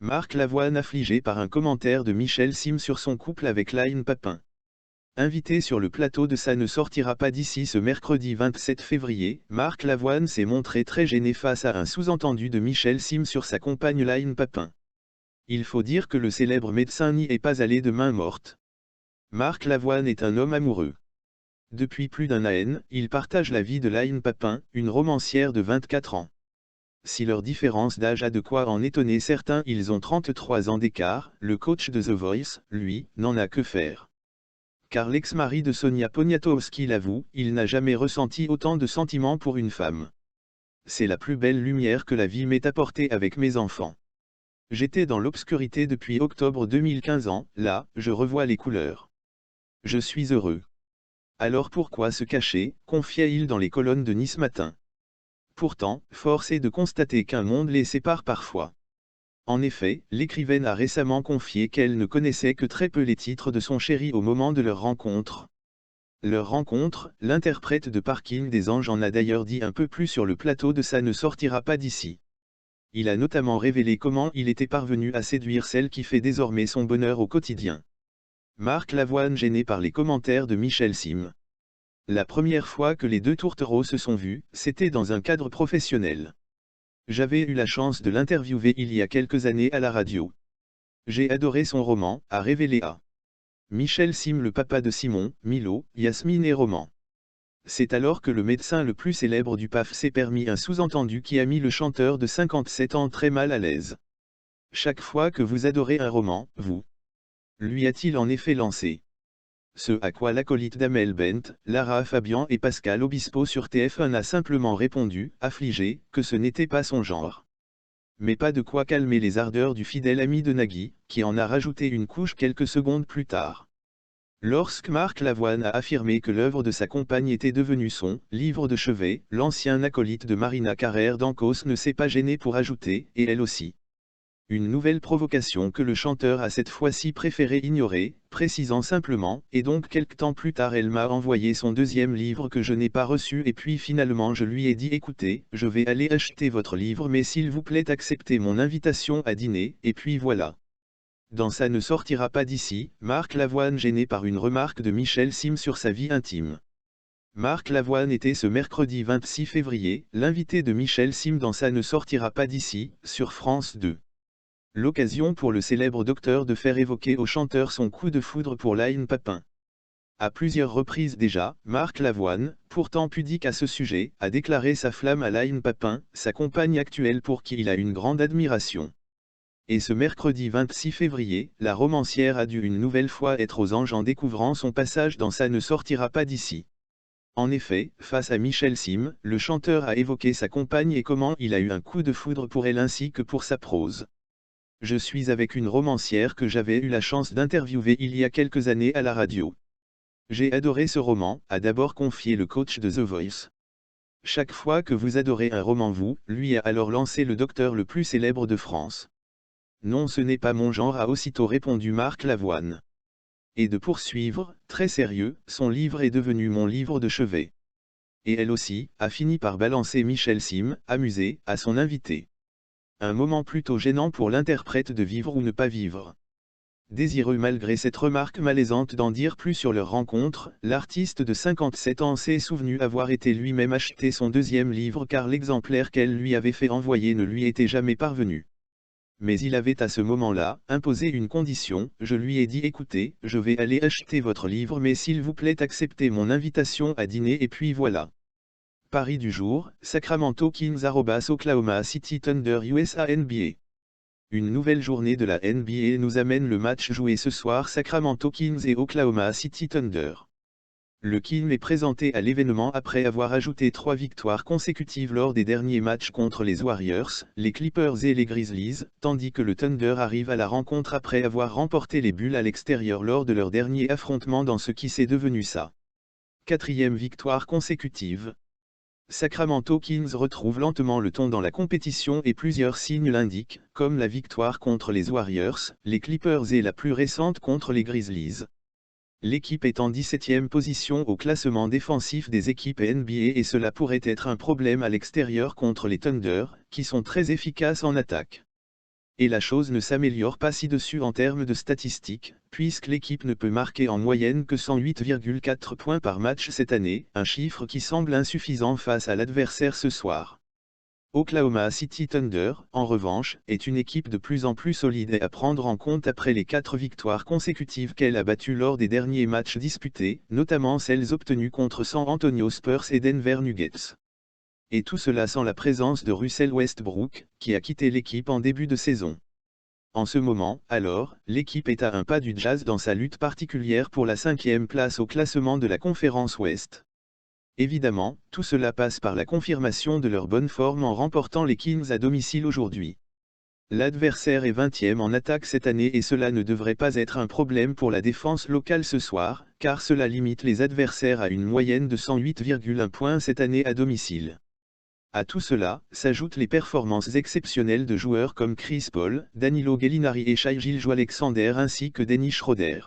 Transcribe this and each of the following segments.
Marc Lavoine affligé par un commentaire de Michel Sim sur son couple avec Line Papin. Invité sur le plateau de Ça ne sortira pas d'ici ce mercredi 27 février, Marc Lavoine s'est montré très gêné face à un sous-entendu de Michel Sim sur sa compagne Line Papin. Il faut dire que le célèbre médecin n'y est pas allé de main morte. Marc Lavoine est un homme amoureux. Depuis plus d'un an, il partage la vie de Line Papin, une romancière de 24 ans. Si leur différence d'âge a de quoi en étonner certains, ils ont 33 ans d'écart, le coach de The Voice, lui, n'en a que faire. Car l'ex-mari de Sonia Poniatowski l'avoue, il n'a jamais ressenti autant de sentiments pour une femme. C'est la plus belle lumière que la vie m'ait apportée avec mes enfants. J'étais dans l'obscurité depuis octobre 2015 ans, là, je revois les couleurs. Je suis heureux. Alors pourquoi se cacher, confia-t-il dans les colonnes de Nice Matin. Pourtant, force est de constater qu'un monde les sépare parfois. En effet, l'écrivaine a récemment confié qu'elle ne connaissait que très peu les titres de son chéri au moment de leur rencontre. Leur rencontre, l'interprète de Parking des Anges en a d'ailleurs dit un peu plus sur le plateau de Ça ne sortira pas d'ici. Il a notamment révélé comment il était parvenu à séduire celle qui fait désormais son bonheur au quotidien. Marc Lavoine gêné par les commentaires de Michel Sim. La première fois que les deux tourtereaux se sont vus, c'était dans un cadre professionnel. J'avais eu la chance de l'interviewer il y a quelques années à la radio. J'ai adoré son roman, a révélé A. Michel Sim, le papa de Simon, Milo, Yasmine et Roman. C'est alors que le médecin le plus célèbre du PAF s'est permis un sous-entendu qui a mis le chanteur de 57 ans très mal à l'aise. Chaque fois que vous adorez un roman, vous. Lui a-t-il en effet lancé. Ce à quoi l'acolyte d'Amel Bent, Lara Fabian et Pascal Obispo sur TF1 a simplement répondu, affligé, que ce n'était pas son genre. Mais pas de quoi calmer les ardeurs du fidèle ami de Nagui, qui en a rajouté une couche quelques secondes plus tard. Lorsque Marc Lavoine a affirmé que l'œuvre de sa compagne était devenue son livre de chevet, l'ancien acolyte de Marina Carrère d'Ancos ne s'est pas gêné pour ajouter, et elle aussi. Une nouvelle provocation que le chanteur a cette fois-ci préféré ignorer, précisant simplement, et donc quelque temps plus tard elle m'a envoyé son deuxième livre que je n'ai pas reçu et puis finalement je lui ai dit écoutez, je vais aller acheter votre livre mais s'il vous plaît acceptez mon invitation à dîner, et puis voilà. Dans Ça ne sortira pas d'ici, Marc Lavoine gêné par une remarque de Michel Sim sur sa vie intime. Marc Lavoine était ce mercredi 26 février, l'invité de Michel Sim dans Ça ne sortira pas d'ici, sur France 2. L'occasion pour le célèbre docteur de faire évoquer au chanteur son coup de foudre pour Line Papin. À plusieurs reprises déjà, Marc Lavoine, pourtant pudique à ce sujet, a déclaré sa flamme à Line Papin, sa compagne actuelle pour qui il a une grande admiration. Et ce mercredi 26 février, la romancière a dû une nouvelle fois être aux anges en découvrant son passage dans Ça ne sortira pas d'ici. En effet, face à Michel Sim, le chanteur a évoqué sa compagne et comment il a eu un coup de foudre pour elle ainsi que pour sa prose. Je suis avec une romancière que j'avais eu la chance d'interviewer il y a quelques années à la radio. J'ai adoré ce roman, a d'abord confié le coach de The Voice. Chaque fois que vous adorez un roman vous, lui a alors lancé le docteur le plus célèbre de France. Non ce n'est pas mon genre a aussitôt répondu Marc Lavoine. Et de poursuivre, très sérieux, son livre est devenu mon livre de chevet. Et elle aussi, a fini par balancer Michel Sim, amusé, à son invité. Un moment plutôt gênant pour l'interprète de vivre ou ne pas vivre. Désireux malgré cette remarque malaisante d'en dire plus sur leur rencontre, l'artiste de 57 ans s'est souvenu avoir été lui-même acheter son deuxième livre car l'exemplaire qu'elle lui avait fait envoyer ne lui était jamais parvenu. Mais il avait à ce moment-là, imposé une condition, je lui ai dit écoutez, je vais aller acheter votre livre mais s'il vous plaît acceptez mon invitation à dîner et puis voilà. Paris du jour, Sacramento Kings @ Oklahoma City Thunder USA NBA. Une nouvelle journée de la NBA nous amène le match joué ce soir Sacramento Kings et Oklahoma City Thunder. Le King est présenté à l'événement après avoir ajouté 3 victoires consécutives lors des derniers matchs contre les Warriors, les Clippers et les Grizzlies, tandis que le Thunder arrive à la rencontre après avoir remporté les Bulls à l'extérieur lors de leur dernier affrontement dans ce qui s'est devenu sa 4e victoire consécutive. Sacramento Kings retrouve lentement le ton dans la compétition et plusieurs signes l'indiquent, comme la victoire contre les Warriors, les Clippers et la plus récente contre les Grizzlies. L'équipe est en 17e position au classement défensif des équipes NBA et cela pourrait être un problème à l'extérieur contre les Thunder, qui sont très efficaces en attaque. Et la chose ne s'améliore pas ci-dessus en termes de statistiques, puisque l'équipe ne peut marquer en moyenne que 108,4 points par match cette année, un chiffre qui semble insuffisant face à l'adversaire ce soir. Oklahoma City Thunder, en revanche, est une équipe de plus en plus solide et à prendre en compte après les 4 victoires consécutives qu'elle a battues lors des derniers matchs disputés, notamment celles obtenues contre San Antonio Spurs et Denver Nuggets. Et tout cela sans la présence de Russell Westbrook, qui a quitté l'équipe en début de saison. En ce moment, alors, l'équipe est à un pas du Jazz dans sa lutte particulière pour la 5e place au classement de la conférence Ouest. Évidemment, tout cela passe par la confirmation de leur bonne forme en remportant les Kings à domicile aujourd'hui. L'adversaire est 20e en attaque cette année et cela ne devrait pas être un problème pour la défense locale ce soir, car cela limite les adversaires à une moyenne de 108,1 points cette année à domicile. À tout cela, s'ajoutent les performances exceptionnelles de joueurs comme Chris Paul, Danilo Gallinari et Shai Gilgeous-Alexander ainsi que Dennis Schroeder.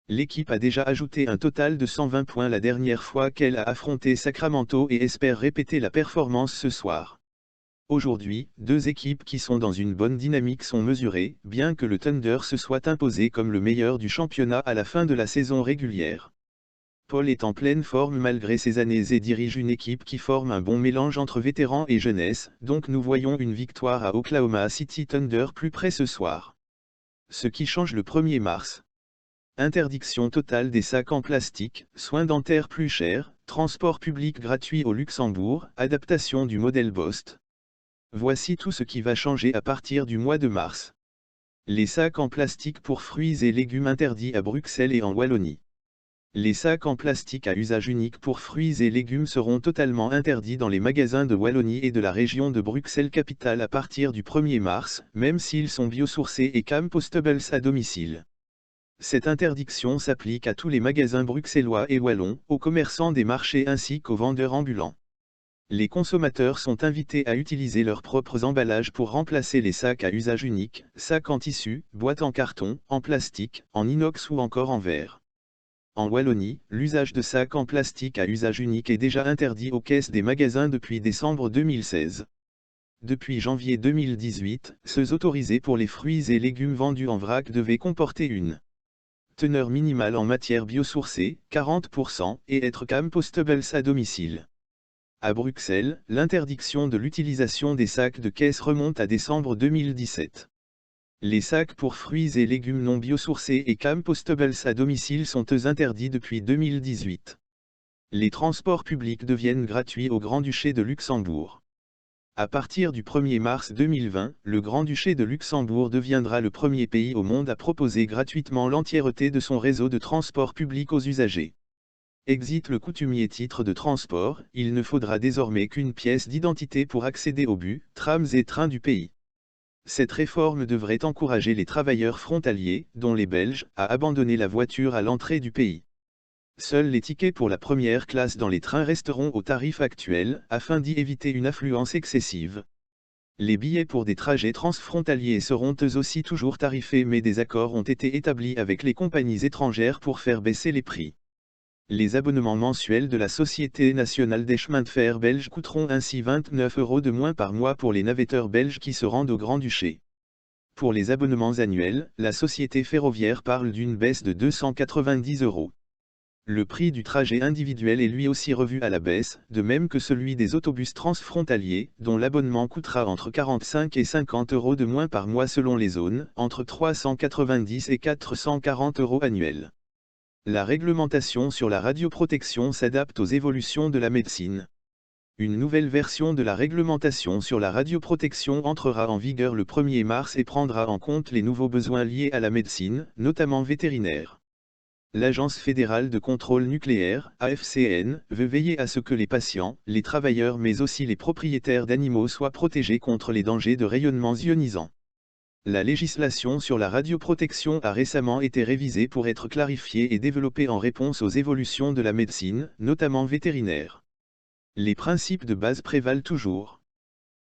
L'équipe a déjà ajouté un total de 120 points la dernière fois qu'elle a affronté Sacramento et espère répéter la performance ce soir. Aujourd'hui, deux équipes qui sont dans une bonne dynamique sont mesurées, bien que le Thunder se soit imposé comme le meilleur du championnat à la fin de la saison régulière. Paul est en pleine forme malgré ses années et dirige une équipe qui forme un bon mélange entre vétérans et jeunesse, donc nous voyons une victoire à Oklahoma City Thunder plus près ce soir. Ce qui change le 1er mars. Interdiction totale des sacs en plastique, soins dentaires plus chers, transport public gratuit au Luxembourg, adaptation du modèle Bost. Voici tout ce qui va changer à partir du mois de mars. Les sacs en plastique pour fruits et légumes interdits à Bruxelles et en Wallonie. Les sacs en plastique à usage unique pour fruits et légumes seront totalement interdits dans les magasins de Wallonie et de la région de Bruxelles-Capitale à partir du 1er mars, même s'ils sont biosourcés et compostables à domicile. Cette interdiction s'applique à tous les magasins bruxellois et wallons, aux commerçants des marchés ainsi qu'aux vendeurs ambulants. Les consommateurs sont invités à utiliser leurs propres emballages pour remplacer les sacs à usage unique, sacs en tissu, boîtes en carton, en plastique, en inox ou encore en verre. En Wallonie, l'usage de sacs en plastique à usage unique est déjà interdit aux caisses des magasins depuis décembre 2016. Depuis janvier 2018, ceux autorisés pour les fruits et légumes vendus en vrac devaient comporter une teneur minimale en matière biosourcée, 40%, et être compostables à domicile. À Bruxelles, l'interdiction de l'utilisation des sacs de caisse remonte à décembre 2017. Les sacs pour fruits et légumes non biosourcés et compostables à domicile sont eux interdits depuis 2018. Les transports publics deviennent gratuits au Grand-Duché de Luxembourg. À partir du 1er mars 2020, le Grand-Duché de Luxembourg deviendra le premier pays au monde à proposer gratuitement l'entièreté de son réseau de transport public aux usagers. Exit le coutumier titre de transport, il ne faudra désormais qu'une pièce d'identité pour accéder aux bus, trams et trains du pays. Cette réforme devrait encourager les travailleurs frontaliers, dont les Belges, à abandonner la voiture à l'entrée du pays. Seuls les tickets pour la première classe dans les trains resteront au tarif actuel, afin d'y éviter une affluence excessive. Les billets pour des trajets transfrontaliers seront eux aussi toujours tarifés mais des accords ont été établis avec les compagnies étrangères pour faire baisser les prix. Les abonnements mensuels de la Société nationale des chemins de fer belges coûteront ainsi 29 € de moins par mois pour les navetteurs belges qui se rendent au Grand-Duché. Pour les abonnements annuels, la société ferroviaire parle d'une baisse de 290 €. Le prix du trajet individuel est lui aussi revu à la baisse, de même que celui des autobus transfrontaliers, dont l'abonnement coûtera entre 45 et 50 € de moins par mois selon les zones, entre 390 et 440 € annuels. La réglementation sur la radioprotection s'adapte aux évolutions de la médecine. Une nouvelle version de la réglementation sur la radioprotection entrera en vigueur le 1er mars et prendra en compte les nouveaux besoins liés à la médecine, notamment vétérinaire. L'Agence fédérale de contrôle nucléaire, AFCN, veut veiller à ce que les patients, les travailleurs mais aussi les propriétaires d'animaux soient protégés contre les dangers de rayonnements ionisants. La législation sur la radioprotection a récemment été révisée pour être clarifiée et développée en réponse aux évolutions de la médecine, notamment vétérinaire. Les principes de base prévalent toujours.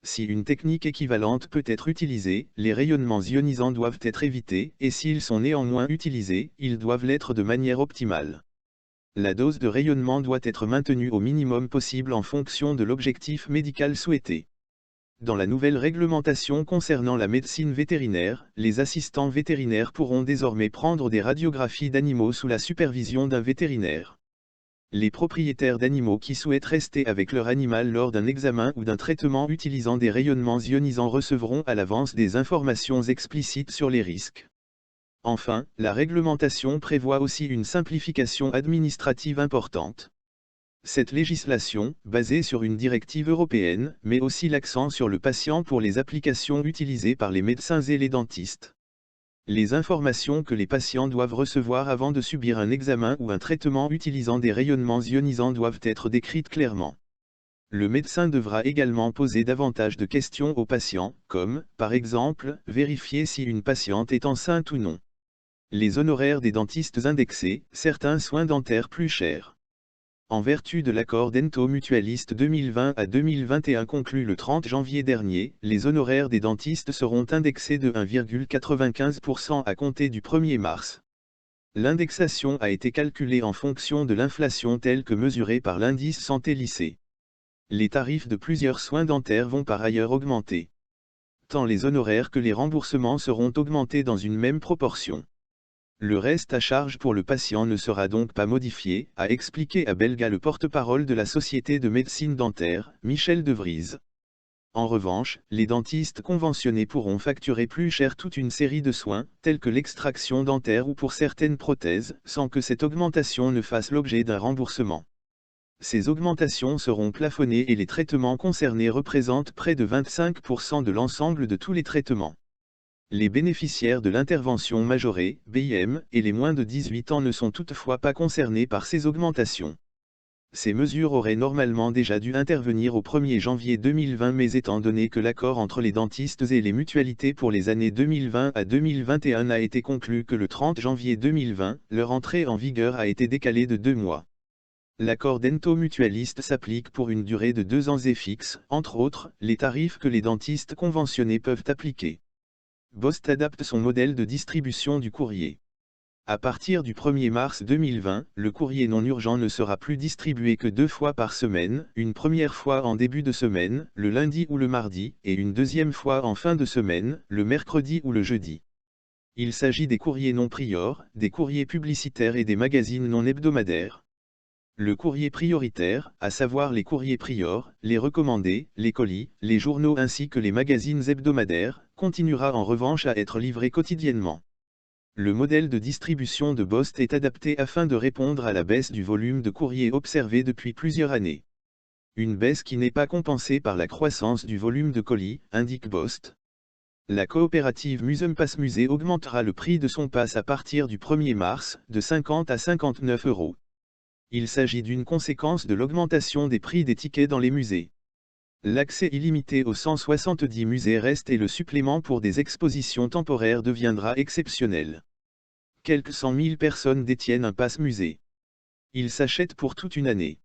Si une technique équivalente peut être utilisée, les rayonnements ionisants doivent être évités, et s'ils sont néanmoins utilisés, ils doivent l'être de manière optimale. La dose de rayonnement doit être maintenue au minimum possible en fonction de l'objectif médical souhaité. Dans la nouvelle réglementation concernant la médecine vétérinaire, les assistants vétérinaires pourront désormais prendre des radiographies d'animaux sous la supervision d'un vétérinaire. Les propriétaires d'animaux qui souhaitent rester avec leur animal lors d'un examen ou d'un traitement utilisant des rayonnements ionisants recevront à l'avance des informations explicites sur les risques. Enfin, la réglementation prévoit aussi une simplification administrative importante. Cette législation, basée sur une directive européenne, met aussi l'accent sur le patient pour les applications utilisées par les médecins et les dentistes. Les informations que les patients doivent recevoir avant de subir un examen ou un traitement utilisant des rayonnements ionisants doivent être décrites clairement. Le médecin devra également poser davantage de questions aux patients, comme, par exemple, vérifier si une patiente est enceinte ou non. Les honoraires des dentistes indexés, certains soins dentaires plus chers. En vertu de l'accord Dento-Mutualiste 2020 à 2021 conclu le 30 janvier dernier, les honoraires des dentistes seront indexés de 1,95% à compter du 1er mars. L'indexation a été calculée en fonction de l'inflation telle que mesurée par l'indice santé lycée. Les tarifs de plusieurs soins dentaires vont par ailleurs augmenter. Tant les honoraires que les remboursements seront augmentés dans une même proportion. Le reste à charge pour le patient ne sera donc pas modifié, a expliqué à Belga le porte-parole de la Société de médecine dentaire, Michel De Vries. En revanche, les dentistes conventionnés pourront facturer plus cher toute une série de soins, tels que l'extraction dentaire ou pour certaines prothèses, sans que cette augmentation ne fasse l'objet d'un remboursement. Ces augmentations seront plafonnées et les traitements concernés représentent près de 25% de l'ensemble de tous les traitements. Les bénéficiaires de l'intervention majorée, BIM, et les moins de 18 ans ne sont toutefois pas concernés par ces augmentations. Ces mesures auraient normalement déjà dû intervenir au 1er janvier 2020 mais étant donné que l'accord entre les dentistes et les mutualités pour les années 2020 à 2021 a été conclu que le 30 janvier 2020, leur entrée en vigueur a été décalée de 2 mois. L'accord Dento-Mutualiste s'applique pour une durée de 2 ans et fixe, entre autres, les tarifs que les dentistes conventionnés peuvent appliquer. Bost adapte son modèle de distribution du courrier. À partir du 1er mars 2020, le courrier non urgent ne sera plus distribué que 2 fois par semaine, une première fois en début de semaine, le lundi ou le mardi, et une deuxième fois en fin de semaine, le mercredi ou le jeudi. Il s'agit des courriers non priors, des courriers publicitaires et des magazines non hebdomadaires. Le courrier prioritaire, à savoir les courriers priors, les recommandés, les colis, les journaux ainsi que les magazines hebdomadaires, continuera en revanche à être livré quotidiennement. Le modèle de distribution de Bost est adapté afin de répondre à la baisse du volume de courrier observée depuis plusieurs années. Une baisse qui n'est pas compensée par la croissance du volume de colis, indique Bost. La coopérative Musempass Musée augmentera le prix de son pass à partir du 1er mars, de 50 à 59 €. Il s'agit d'une conséquence de l'augmentation des prix des tickets dans les musées. L'accès illimité aux 170 musées reste et le supplément pour des expositions temporaires deviendra exceptionnel. Quelques 100 000 personnes détiennent un pass musée. Il s'achète pour toute une année.